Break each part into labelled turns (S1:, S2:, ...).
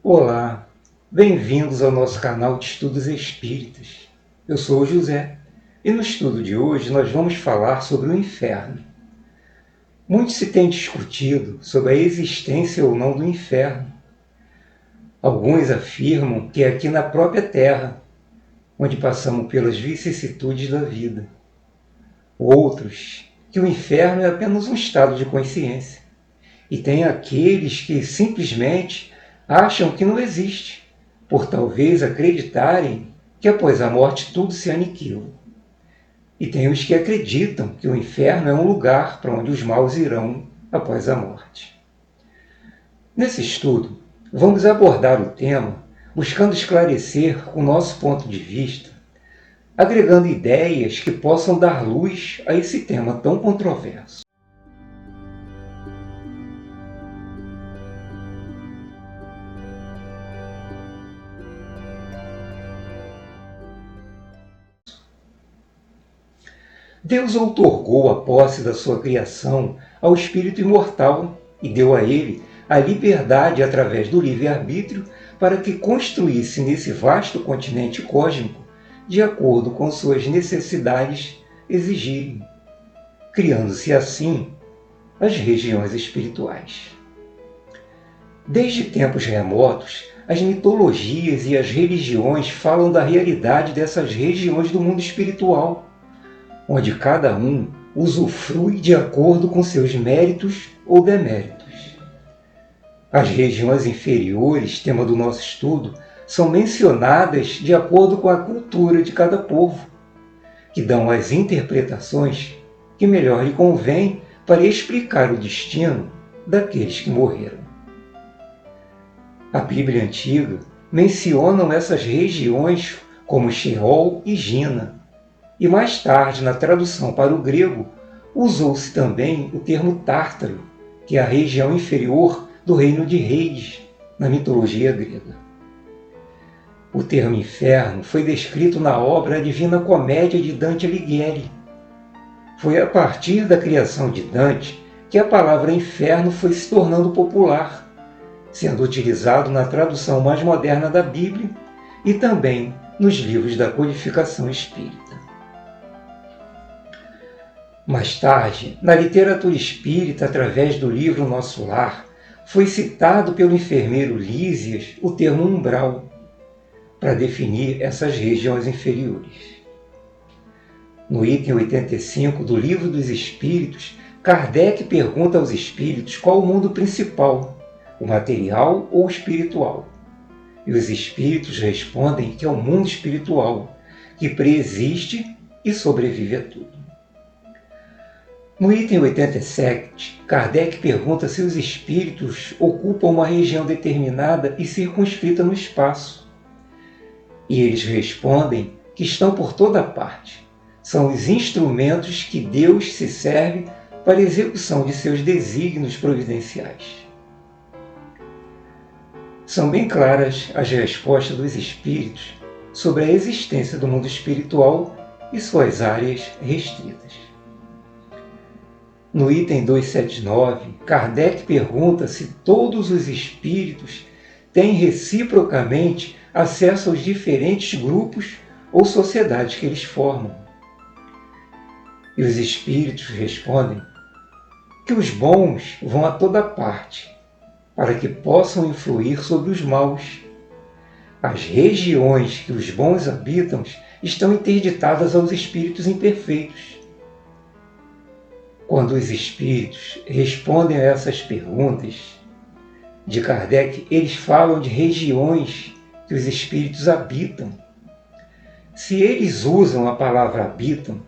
S1: Olá, bem-vindos ao nosso canal de Estudos Espíritas. Eu sou o José e no estudo de hoje nós vamos falar sobre o inferno. Muito se tem discutido sobre a existência ou não do inferno. Alguns afirmam que é aqui na própria Terra, onde passamos pelas vicissitudes da vida. Outros, que o inferno é apenas um estado de consciência. E tem aqueles que simplesmente acham que não existe, por talvez acreditarem que após a morte tudo se aniquila. E tem os que acreditam que o inferno é um lugar para onde os maus irão após a morte. Nesse estudo, vamos abordar o tema buscando esclarecer o nosso ponto de vista, agregando ideias que possam dar luz a esse tema tão controverso. Deus outorgou a posse da sua criação ao espírito imortal e deu a ele a liberdade através do livre-arbítrio para que construísse nesse vasto continente cósmico de acordo com suas necessidades exigirem, criando-se assim as regiões espirituais. Desde tempos remotos, as mitologias e as religiões falam da realidade dessas regiões do mundo espiritual, onde cada um usufrui de acordo com seus méritos ou deméritos. As regiões inferiores, tema do nosso estudo, são mencionadas de acordo com a cultura de cada povo, que dão as interpretações que melhor lhe convém para explicar o destino daqueles que morreram. A Bíblia Antiga menciona essas regiões como Sheol e Gina, e mais tarde, na tradução para o grego, usou-se também o termo Tártaro, que é a região inferior do reino de Hades, na mitologia grega. O termo inferno foi descrito na obra A Divina Comédia de Dante Alighieri. Foi a partir da criação de Dante que a palavra inferno foi se tornando popular, sendo utilizado na tradução mais moderna da Bíblia e também nos livros da codificação espírita. Mais tarde, na literatura espírita, através do livro Nosso Lar, foi citado pelo enfermeiro Lísias o termo umbral, para definir essas regiões inferiores. No item 85 do Livro dos Espíritos, Kardec pergunta aos espíritos qual o mundo principal, o material ou o espiritual. E os espíritos respondem que é o mundo espiritual, que preexiste e sobrevive a tudo. No item 87, Kardec pergunta se os espíritos ocupam uma região determinada e circunscrita no espaço. E eles respondem que estão por toda parte. São os instrumentos que Deus se serve para a execução de seus desígnios providenciais. São bem claras as respostas dos espíritos sobre a existência do mundo espiritual e suas áreas restritas. No item 279, Kardec pergunta se todos os espíritos têm reciprocamente acesso aos diferentes grupos ou sociedades que eles formam. E os espíritos respondem que os bons vão a toda parte, para que possam influir sobre os maus. As regiões que os bons habitam estão interditadas aos espíritos imperfeitos. Quando os espíritos respondem a essas perguntas de Kardec, eles falam de regiões que os espíritos habitam. Se eles usam a palavra habitam,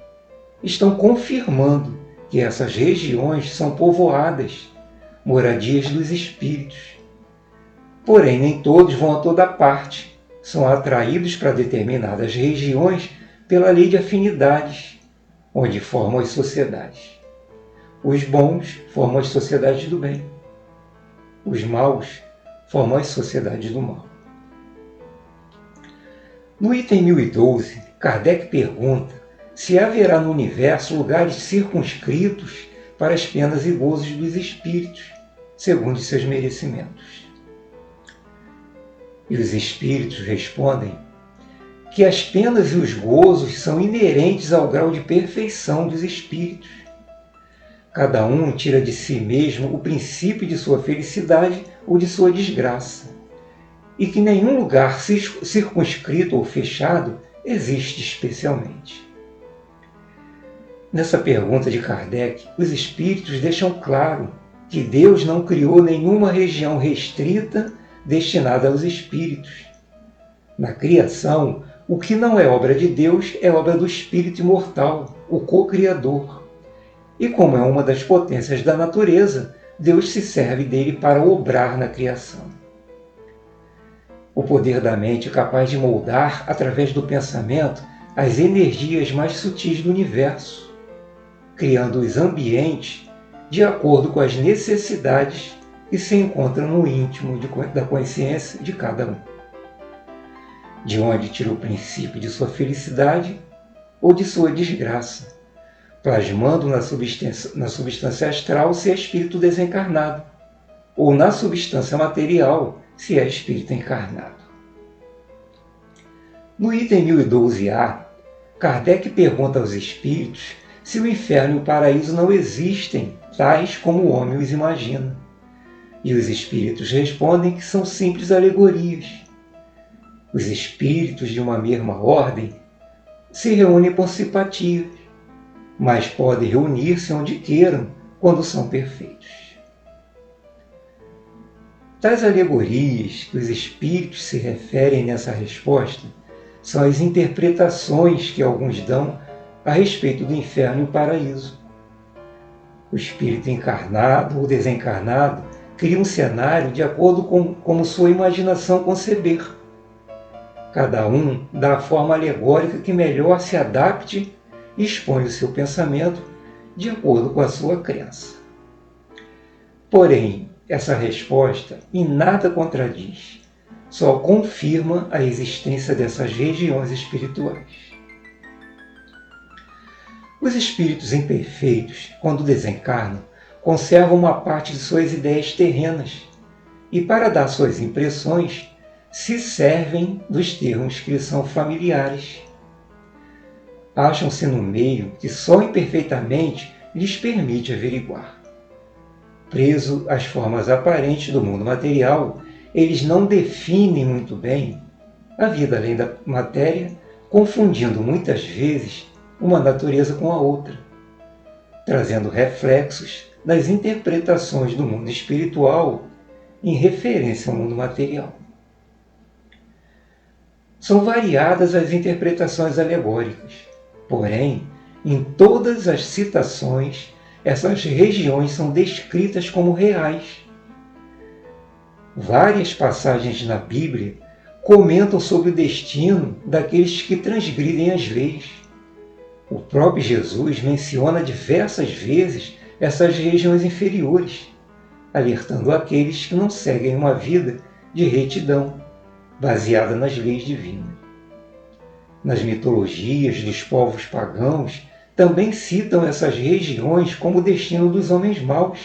S1: estão confirmando que essas regiões são povoadas, moradias dos espíritos. Porém, nem todos vão a toda parte, são atraídos para determinadas regiões pela lei de afinidades, onde formam as sociedades. Os bons formam as sociedades do bem. Os maus formam as sociedades do mal. No item 1012, Kardec pergunta se haverá no universo lugares circunscritos para as penas e gozos dos espíritos, segundo seus merecimentos. E os espíritos respondem que as penas e os gozos são inerentes ao grau de perfeição dos espíritos. Cada um tira de si mesmo o princípio de sua felicidade ou de sua desgraça, e que nenhum lugar circunscrito ou fechado existe especialmente. Nessa pergunta de Kardec, os espíritos deixam claro que Deus não criou nenhuma região restrita destinada aos espíritos. Na criação, o que não é obra de Deus é obra do espírito imortal, o co-criador. E como é uma das potências da natureza, Deus se serve dele para obrar na criação. O poder da mente é capaz de moldar, através do pensamento, as energias mais sutis do universo, criando os ambientes de acordo com as necessidades que se encontram no íntimo da consciência de cada um. De onde tira o princípio de sua felicidade ou de sua desgraça, plasmando na substância astral se é espírito desencarnado, ou na substância material se é espírito encarnado. No item 1012A, Kardec pergunta aos espíritos se o inferno e o paraíso não existem, tais como o homem os imagina. E os espíritos respondem que são simples alegorias. Os espíritos de uma mesma ordem se reúnem por simpatia, mas podem reunir-se onde queiram, quando são perfeitos. Tais alegorias que os espíritos se referem nessa resposta são as interpretações que alguns dão a respeito do inferno e o paraíso. O espírito encarnado ou desencarnado cria um cenário de acordo com como sua imaginação conceber. Cada um dá a forma alegórica que melhor se adapte e expõe o seu pensamento de acordo com a sua crença. Porém, essa resposta em nada contradiz, só confirma a existência dessas regiões espirituais. Os espíritos imperfeitos, quando desencarnam, conservam uma parte de suas ideias terrenas e, para dar suas impressões, se servem dos termos que lhes são familiares. Acham-se no meio que só imperfeitamente lhes permite averiguar. Preso às formas aparentes do mundo material, eles não definem muito bem a vida além da matéria, confundindo muitas vezes uma natureza com a outra, trazendo reflexos das interpretações do mundo espiritual em referência ao mundo material. São variadas as interpretações alegóricas, porém, em todas as citações, essas regiões são descritas como reais. Várias passagens na Bíblia comentam sobre o destino daqueles que transgridem as leis. O próprio Jesus menciona diversas vezes essas regiões inferiores, alertando aqueles que não seguem uma vida de retidão, baseada nas leis divinas. Nas mitologias dos povos pagãos, também citam essas regiões como o destino dos homens maus.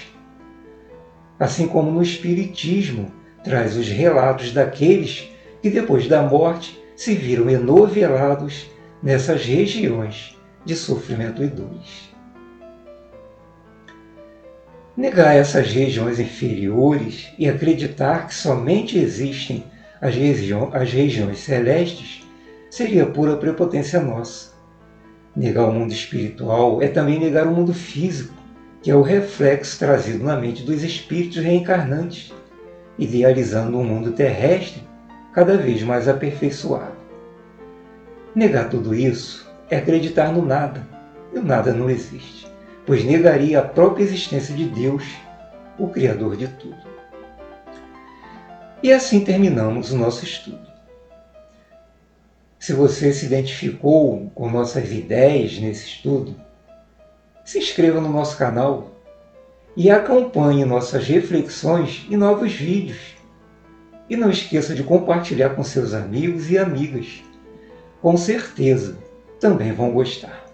S1: Assim como no Espiritismo, traz os relatos daqueles que depois da morte se viram enovelados nessas regiões de sofrimento e dores. Negar essas regiões inferiores e acreditar que somente existem as regiões celestes seria pura prepotência nossa. Negar o mundo espiritual é também negar o mundo físico, que é o reflexo trazido na mente dos espíritos reencarnantes, idealizando um mundo terrestre cada vez mais aperfeiçoado. Negar tudo isso é acreditar no nada, e o nada não existe, pois negaria a própria existência de Deus, o Criador de tudo. E assim terminamos o nosso estudo. Se você se identificou com nossas ideias nesse estudo, se inscreva no nosso canal e acompanhe nossas reflexões e novos vídeos. E não esqueça de compartilhar com seus amigos e amigas. Com certeza, também vão gostar.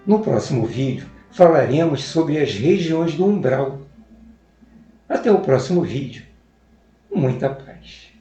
S1: No próximo vídeo, falaremos sobre as regiões do umbral. Até o próximo vídeo. Muita paz.